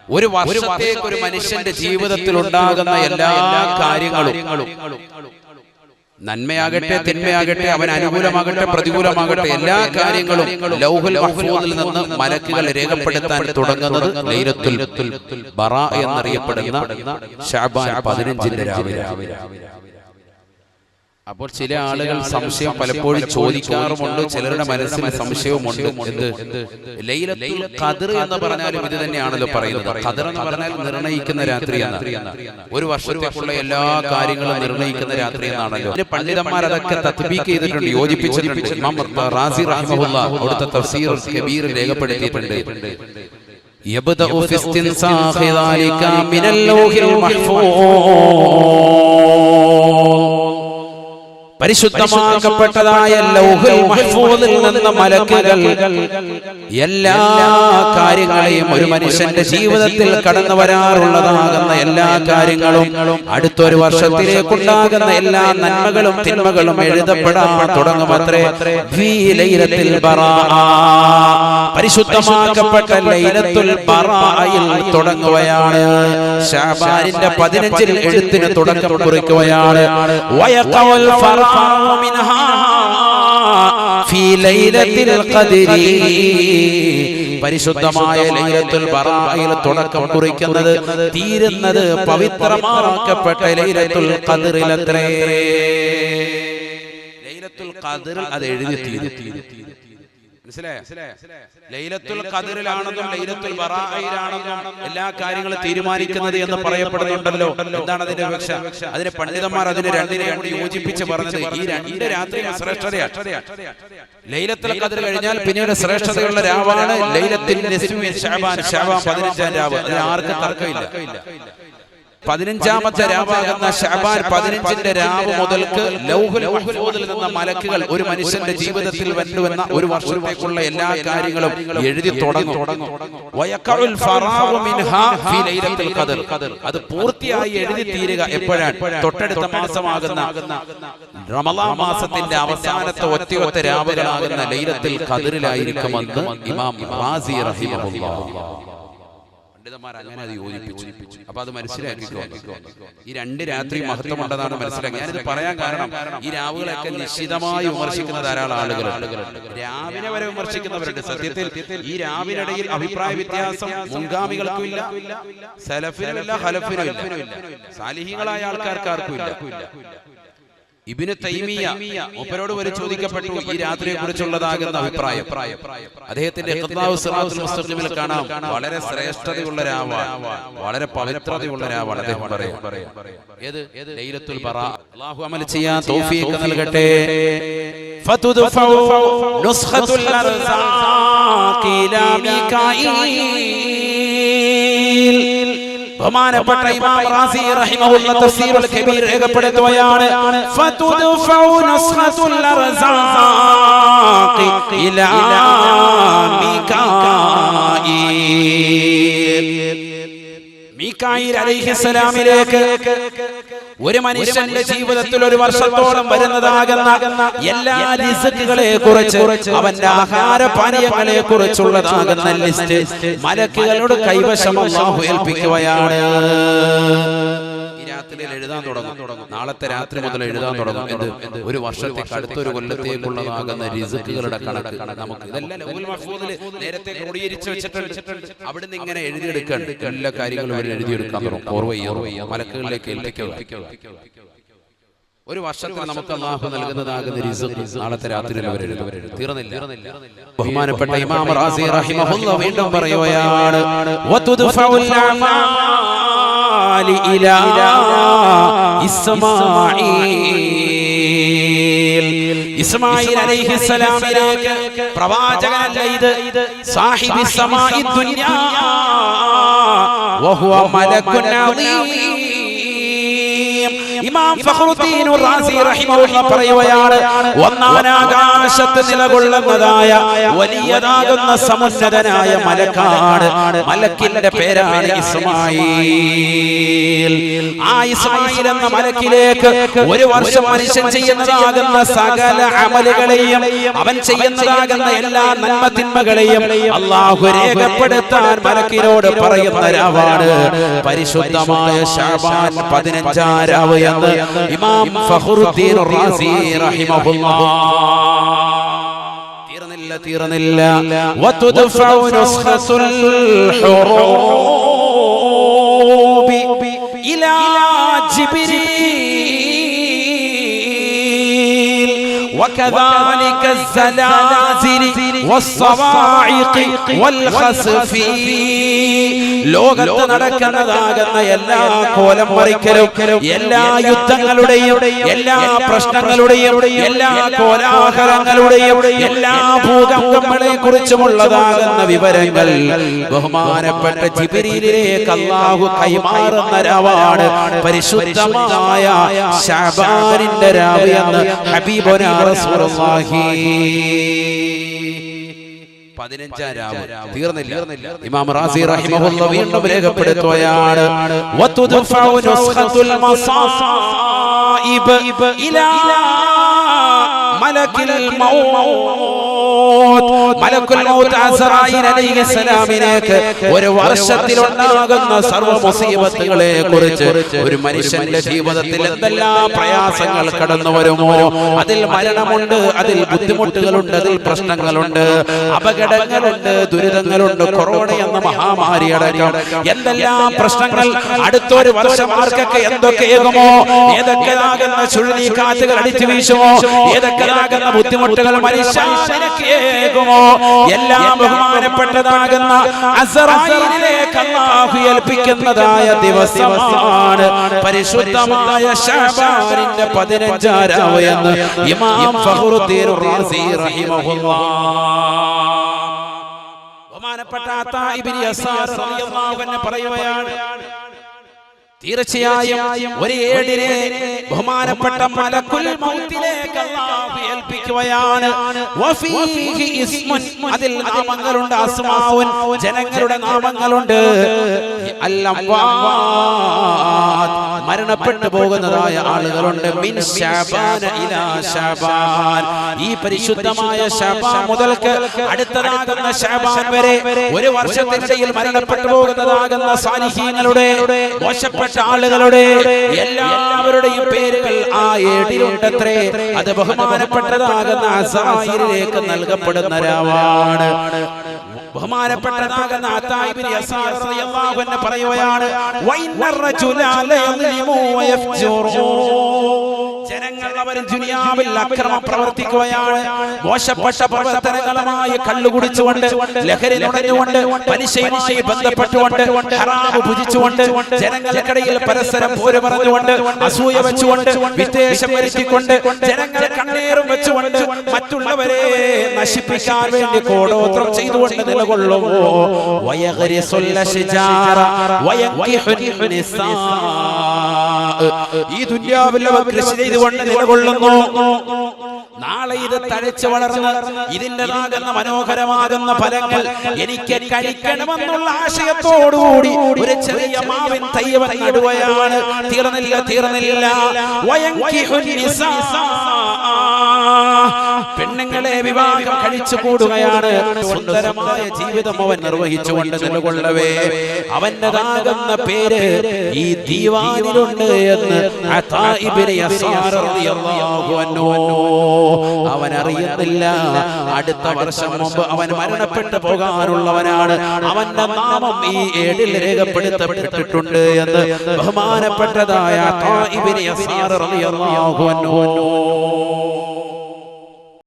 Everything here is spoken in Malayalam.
ഒരു വർഷത്തേക്ക് ഒരു മനുഷ്യന്റെ ജീവിതത്തിൽ ഉണ്ടാകുന്ന എല്ലാ കാര്യങ്ങളും, നന്മയാകട്ടെ തിന്മയാകട്ടെ, അവൻ അനുകൂലമാകട്ടെ പ്രതികൂലമാകട്ടെ, എല്ലാ കാര്യങ്ങളും ലൗഹുൽ മഹ്ഫൂദിൽ നിന്ന് മലക്കുകൾ രേഖപ്പെടുത്താൻ തുടങ്ങുന്നത് ലൈലത്തുൽ ബറാ എന്നറിയപ്പെടുന്ന ശഅബാൻ 15-ന്റെ രാവിലെ. അപ്പോൾ ചില ആളുകൾ സംശയം പലപ്പോഴും ചോദിക്കാറുമുണ്ട്, ചിലരുടെ മനസ്സിൽ സംശയവുമുണ്ട്. എന്ത് ലൈലത്തുൽ ഖദ്ർ എന്ന് പറഞ്ഞാലും ഇത് തന്നെയാണല്ലോ പറയുന്നത്. ഖദ്ർ എന്ന് പറഞ്ഞാൽ നിർണയിക്കുന്ന രാത്രി എന്നാണ്. ഒരു വർഷത്തേക്കുള്ള എല്ലാ കാര്യങ്ങളും നിർണയിക്കുന്ന രാത്രി എന്നാണല്ലോ. പണ്ഡിതന്മാർ അതൊക്കെ തത്ബീഖ് ചെയ്തിട്ടുണ്ട്, യോജിപ്പിച്ചിട്ടുണ്ട്. ഇമാം റാസി റഹിമഹുല്ലാഹ് അവിടുത്തെ തഫ്സീർ കബീർ രേഖപ്പെടുത്തിയിട്ടുണ്ട്. യബ്ദഉ ഫി ഇസ്തിൻസാഖി ദാലിക മിനൽ ലൗഹിൽ മഹ്ഫൂദ്, പരിശുദ്ധമാക്കപ്പെട്ടതായ ലൗഹുൽ മഹ്ഫൂദിൽ നിന്ന് മലക്കുകൾ എല്ലാ കാര്യങ്ങളെയും, ഒരു മനുഷ്യന്റെ ജീവിതത്തിൽ കടന്നു വരാറുള്ളതാകുന്ന എല്ലാ കാര്യങ്ങളും, അടുത്തൊരു വർഷത്തിലേക്കുണ്ടാകുന്ന എല്ലാ നന്മകളും തിന്മകളും എഴുതപ്പെടാൻ തുടങ്ങുമത്രേ. ലൈലത്തുൽ ബറാ, പരിശുദ്ധമാക്കപ്പെട്ട ലൈലത്തുൽ ബറായിൽ തുടങ്ങുകയാണ്. ശഅബാനിന്റെ 15-ൽ എഴുത്തിന് തുടക്കം കുറിക്കുകയാണ്. വയഖഉൽ ഫറാഉ മിൻഹാ ഫീ ലൈലത്തുൽ ഖദ്രി, പരിശുദ്ധമായ ലൈലത്തുൽ ബറായിൽ തുടക്കം കുറിക്കുന്നത്, തീരുന്നത് പവിത്രമാക്കപ്പെട്ട ലൈലത്തുൽ ഖദ്റിലത്രേ. ലൈലത്തുൽ ഖദ്ർ അത് എഴുതി തീരും. മനസ്സിലായോ? ലൈലത്തുൽ ഖദ്റിലാണെന്നും ലൈലത്തുൽ ബറായിലാണെന്നും എല്ലാ കാര്യങ്ങളും തീരുമാനിക്കുന്നത് എന്ന് പറയപ്പെടുന്നുണ്ടല്ലോ. എന്താണ് അതിന്റെ വിവക്ഷ? അതിന് പണ്ഡിതന്മാർ അതിന് രണ്ടിനെയും കൂടി യോജിപ്പിച്ച് പറഞ്ഞത്, ഈ 2 രാത്രി ശ്രേഷ്ഠതയാണ്. ലൈലത്തുൽ ഖദ്ർ കഴിഞ്ഞാൽ പിന്നീട് ശ്രേഷ്ഠതയുള്ള രാവാണ് ലൈലത്തുൽ നിസ്ഫി ശഅബാൻ, ശഅബാൻ 15-ാം രാവ്. അതിന് ആർക്കും തർക്കമില്ല. 15-ാമത്തെ രാവാകുന്ന ശഅബാൻ 15-ന്റെ രാവ് മുതൽക്ക് ലൗഹുൽ മഹ്ഫൂദിൽ നിന്ന് മലക്കുകൾ ഒരു മനുഷ്യന്റെ ജീവിതത്തിൽ വരുന്ന ഒരു വർഷത്തേക്കുള്ള എല്ലാ കാര്യങ്ങളും എഴുതി തുടങ്ങും. വയഖഉൽ ഫറാഉ മിൻഹാ ഫീ ലൈലത്തുൽ ഖദ്ർ, അത് പൂർത്തിയായി എഴുതി തീരുക എപ്പോഴാണ്? തൊട്ടടുത്ത മാസമാകുന്ന റമളാൻ മാസത്തിന്റെ അവസാനത്തെ ഒറ്റ രാവുകളാകുന്ന ലൈലത്തുൽ ഖദ്റിലായിരിക്കുമെന്ന് ഇമാം റാസി റഹിമഹുല്ലാഹ് പണ്ഡിതന്മാർ അങ്ങനെ അത് യോജിപ്പിച്ചു. അപ്പൊ അത് മനസ്സിലാക്കിക്കോ, ഈ 2 രാത്രി മഹത്വമുണ്ടെന്നാണ് മനസ്സിലാക്കി. ഞാനിത് പറയാൻ കാരണം, ഈ രാവുകളൊക്കെ നിശ്ചിതമായി വിമർശിക്കുന്ന ധാരാളം ആളുകളുണ്ട്. രാവിനെ വരെ വിമർശിക്കുന്നവരുണ്ട്. സത്യത്തിൽ ഈ രാവിനിടയിൽ അഭിപ്രായ വ്യത്യാസം മുൻഗാമികൾക്കും ഇല്ല, സലഫിനുമില്ല, ഹലഫിനുമില്ല, സാലിഹീങ്ങളായ ആൾക്കാർക്ക് ആർക്കും ഇല്ല. ഇബ്നു തൈമിയ മൂപ്പരോട് വരെ ചോദിക്കപ്പെട്ടു ഈ രാത്രിയെ കുറിച്ചുള്ളതാകുന്ന അഭിപ്രായം. അദ്ദേഹത്തിന്റെ ഇഖ്തിദാഉ സിറാത്തുൽ മുസ്തഖീമിൽ കാണാം, വളരെ ശ്രേഷ്ഠതയുള്ള രാവാണ്, വളരെ പവിത്രതയുള്ള രാവാണ്. അദ്ദേഹം പറയും, ഏത് ലൈലത്തുൽ ബറാ. അല്ലാഹു അമൽ ചെയ്യാൻ തൗഫീഖ് നൽകട്ടെ. ഫതുദ്ഫഉ നുസ്ഖത്തുൽ അർസാഖി ഇലാ മീകായിൽ, ബഹുമാനപ്പെട്ട ഇമാം റാസി റഹിമഹുല്ലാഹ് തഫ്സീറുൽ കബീർ രേഖപ്പെടുത്തുകയാണ്. ഫതുദ്ഫഉ നസ്ഖത്തുൽ അർസാഖി ഇലാ മീകായിൽ, മീകായിൽ അലൈഹിസ്സലാമിലേക്ക് ഒരു മനുഷ്യന്റെ ജീവിതത്തിൽ ഒരു വർഷത്തോളം വരുന്നതാകുന്ന എല്ലാ റിസ്കുകളെ കുറിച്ച്, അവന്റെ ആഹാര പാനീയങ്ങളെ കുറിച്ചുള്ളതാകുന്ന ലിസ്റ്റ് മലക്കുകളോട് കൈവശം അല്ലാഹു ഏൽപ്പിക്കുകയാണ്. ഈ രാത്രിയിൽ എഴുതാൻ തുടങ്ങും, നാളത്തെ രാത്രി മുതൽ എഴുതാൻ തുടങ്ങും. ഒരു വർഷത്തേക്ക് അടുത്തൊരു കൊല്ലത്തേക്കുള്ളതാകുന്ന റിസ്കുകളുടെ കണക്ക് നമുക്ക് ഇതെല്ലാം ലൗഹുൽ മഹ്ഫൂദിൽ നേരത്തെ ക്രോഡീകരിച്ച് വെച്ചിട്ടുണ്ട്. അവിടുന്ന് ഇങ്ങനെ എഴുതിയെടുക്കാൻ എല്ലാ കാര്യങ്ങളും എഴുതിയെടുക്കാൻ തുടങ്ങും. മലക്കുകളിലേക്ക് ഏൽപ്പിക്കുക. ഒരു വർഷത്തിൽ നമുക്ക് അല്ലാഹു നൽകുന്നതാകുന്ന റിസ്ക് നാളത്തെ രാത്രിയിൽ അവർ എഴുതും. തീർന്നില്ല. ബഹുമാനപ്പെട്ട ഇമാം റാസി റഹിമഹുല്ലാഹ് വീണ്ടും പറയുകയാണ്, വതുദ്ഫഉൽ അമാലി ഇലാ ഇസ്മാഈൽ, ഇസ്മായിൽ അലൈഹിസ്സലാമിലേക്ക് പ്രവാചകനല്ല ഇത്, സാഹിബി സമാഇ ദുനിയാ വഹുവ മലക്കുൻ അദീം. ഇമാം ഫഖ്റുദ്ദീൻ റാസി റഹിമഹുല്ലാഹ് പറയുകയാണ്, ഒന്നാനാകാശത്ത് നിലകൊള്ളുന്നതായ വലിയതാകുന്ന സമുന്നതനായ മലക്കാണ്. മലക്കിന്റെ പേരാണ് ഇസ്മായിൽ. ആ ഇസ്മായിൽ എന്ന മലക്കിലേക്ക് ഒരു വർഷം മനുഷ്യൻ ചെയ്യുന്നതാകുന്ന സകല അമലുകളെയും അവൻ ചെയ്യുന്നതാകുന്ന എല്ലാ നന്മ തിന്മകളെയും അല്ലാഹു രേഖപ്പെടുത്താൻ മലക്കിനോട് പറയുന്ന രാവാണ് പരിശുദ്ധമായ ശഅബാൻ 15 രാവ് എന്ന് ഇമാം ഫഖ്റുദ്ദീൻ റാസി റഹിമഹുല്ലാഹ്. തീർന്നില്ല വതുദ്ഫഉ നുസ്ഖത്തുൽ ഹുറൂബി ഇലാ ജിബ്രീൽ وكذلك الزلازل والصواعق والخسف. ലോകത്ത് നടക്കുന്നതാകുന്ന എല്ലാ കോലം മറിക്കലും എല്ലാ യുദ്ധങ്ങളുടെയും എല്ലാ പ്രശ്നങ്ങളുടെയും എല്ലാ കോലാഹലങ്ങളുടെയും എല്ലാ ഭൂകമ്പങ്ങളെ കുറിച്ചുമുള്ളതാകുന്ന വിവരങ്ങൾ ബഹുമാനപ്പെട്ട ജിബ്രീലിലേക്ക് അല്ലാഹു കൈമാറുന്ന രാവാണ് പരിശുദ്ധമായ ശഅബാനിന്റെ രാവ് എന്ന് ഹബീബുനാ റസൂലുള്ളാഹി. 15 രാവ് തീർന്നില്ല. ഇമാം റാസി റഹിമഹുല്ലാഹ് വീണ്ടും രേഖപ്പെടുത്തുകയാണ്, വതുദ്ഫഉ നുസ്ഖത്തുൽ മസായിബ് ഇലാ മലക്കിൽ മൗത്ത്. മലക്കുൽ മൗത്ത് അസ്റായീൽ അലൈഹിസ്സലാമിലേക്ക് ഒരു വർഷത്തിൽ ഉണ്ടാകുന്ന സർവ്വ മുസീബത്തുകളെ കുറിച്ച് ഒരു മനുഷ്യന്റെ ജീവിതത്തിൽ എന്തെല്ലാം പ്രയാസങ്ങൾ കടന്നു വരുമോ, അതിൽ മരണമുണ്ട്, അതിൽ ബുദ്ധിമുട്ടുകളുണ്ട്, അതിൽ പ്രശ്നങ്ങളുണ്ട്, അപകടങ്ങളുണ്ട്, ദുരിതങ്ങളുണ്ട്, കൊറോണ എന്ന മഹാമാരി അടക്കം എന്തെല്ലാം പ്രശ്നങ്ങൾ അടുത്തൊരു വർഷം ആർക്കൊക്കെ എന്തൊക്കെയാകുമോ, ഏതൊക്കെയാകുന്ന ചുഴലിക്കാറ്റുകൾ അടിച്ചു വീശുമോ, ഏതൊക്കെയാകുന്ന ബുദ്ധിമുട്ടുകൾ മനുഷ്യനേകുമോ, എല്ലാം ബഹുമാനപ്പെട്ടതാകുന്ന അസ്റായീലിലേക്ക് അല്ലാഹു ഏൽപ്പിക്കുന്നതായ ദിവസമാണ് പരിശുദ്ധമായ ശഅബാനിന്റെ 15 രാവ് എന്ന് ഇമാം ഫഖ്റുദ്ദീൻ റാസി റഹിമഹുല്ലാഹ്. ബഹുമാനപ്പെട്ട അതാ ഇബ്നു യസാർ റളിയല്ലാഹു അൻഹു പറയുകയാണ്, തീർച്ചയായും ഒരു ഏടിനെ ബഹുമാനപ്പെട്ട മലക്കുൽ മൗത്തിലേക്ക് അല്ലാഹു ഏൽപ്പിക്കുകയാണ്. വഫീഹി ഇസ്മുൻ, അതിൽ നാമങ്ങളുണ്ട്, അസ്മാഉൻ ജനങ്ങളുടെ നാമങ്ങളുണ്ട്, അൽ-അംവാത് മരണപ്പെട്ടു പോകുന്നതായ ആളുകളുണ്ട്, മിൻ ശഅബാന ഇലാ ശഅബാൻ. ഈ പരിശുദ്ധമായ ശഅബാൻ മുതൽക്ക് അടുത്തതാകുന്ന ശഅബാൻ വരെ ഒരു വർഷത്തിനിടയിൽ മരണപ്പെട്ടു പോകുന്നതാകുന്ന സാലിഹീങ്ങളുടെ മോശപ്പെട്ട ആളുകളുടെ എല്ലാവരുടെയും പേരുകൾ ആ ഏടിലുണ്ടത്രേ. അത് ബഹുമാനപ്പെട്ടതാകുന്ന അസ്റായീലിലേക്ക് നൽകപ്പെടുന്ന രാവാണ്. ബഹുമാനപ്പെട്ടതാകുന്ന അതാ ഇബ്നു യസാർ റളിയല്ലാഹു അൻഹു പറയുകയാണ്, വഇന്നർ റജുല ലയളിമു വയഫ്ജുറു. ജനങ്ങൾ അവർ ദുനിയാവിൽ അക്രമം പ്രവർത്തിക്കുകയാണ്, മോശപ്പെട്ട പ്രവർത്തനങ്ങളുമായി കള്ളുകുടിച്ചുകൊണ്ട്, ലഹരി നുണഞ്ഞുകൊണ്ട്, പലിശയുമായി ബന്ധപ്പെട്ടുകൊണ്ട്, ഹറാം ഭുജിച്ചുകൊണ്ട്, ജനങ്ങൾക്കിടയിൽ പരസ്പരം പോര് പറഞ്ഞുകൊണ്ട്, അസൂയ വെച്ചുകൊണ്ട്, വിദ്വേഷം വരുത്തിക്കൊണ്ട്, ജനങ്ങൾ കണ്ണീറും വെച്ചുകൊണ്ട് മറ്റുള്ളവരെ നശിപ്പിക്കാൻ വേണ്ടി കോടോത്രം ചെയ്തുകൊണ്ട് നിലകൊള്ളുമോ. ഈ ദുനിയാവിൽ അവർ കൃഷി ചെയ്തുകൊണ്ട് നിലകൊള്ളുന്നു. നാളെ ഇത് തഴച്ചു വളർന്ന് ഇതിൻ്റെതാകുന്ന മനോഹരമാകുന്ന ഫലങ്ങൾ എനിക്ക് കഴിക്കണമെന്നുള്ള ആശയത്തോടുകൂടി ഒരു ചെറിയ മാവിൻ തൈവൻ നടുകയാണ്. തീർന്നില്ല. പെണ്ണുങ്ങളെ വിവാഹം കഴിച്ചു കൂടുകയാണ്. സുന്ദരമായ ജീവിതം അവൻ നിർവഹിച്ചുകൊണ്ട് നിലകൊള്ളവേ അവൻ്റെതാകുന്ന പേര് ഈ ദീവാനിലുണ്ട് എന്ന് അതാ ഇബ്നു യസാർ റളിയല്ലാഹു അൻഹു അവൻ അറിയുന്നില്ല. അടുത്ത വർഷം മുമ്പ് അവൻ മരണപ്പെട്ടു പോകാനുള്ളവനാണ്. അവന്റെ നാമം ഈ ഏടിൽ രേഖപ്പെടുത്തപ്പെട്ടിട്ടുണ്ട് എന്ന് ബഹുമാനപ്പെട്ടതായ അതാ ഇബ്നു യസാർ റളിയല്ലാഹു അൻഹു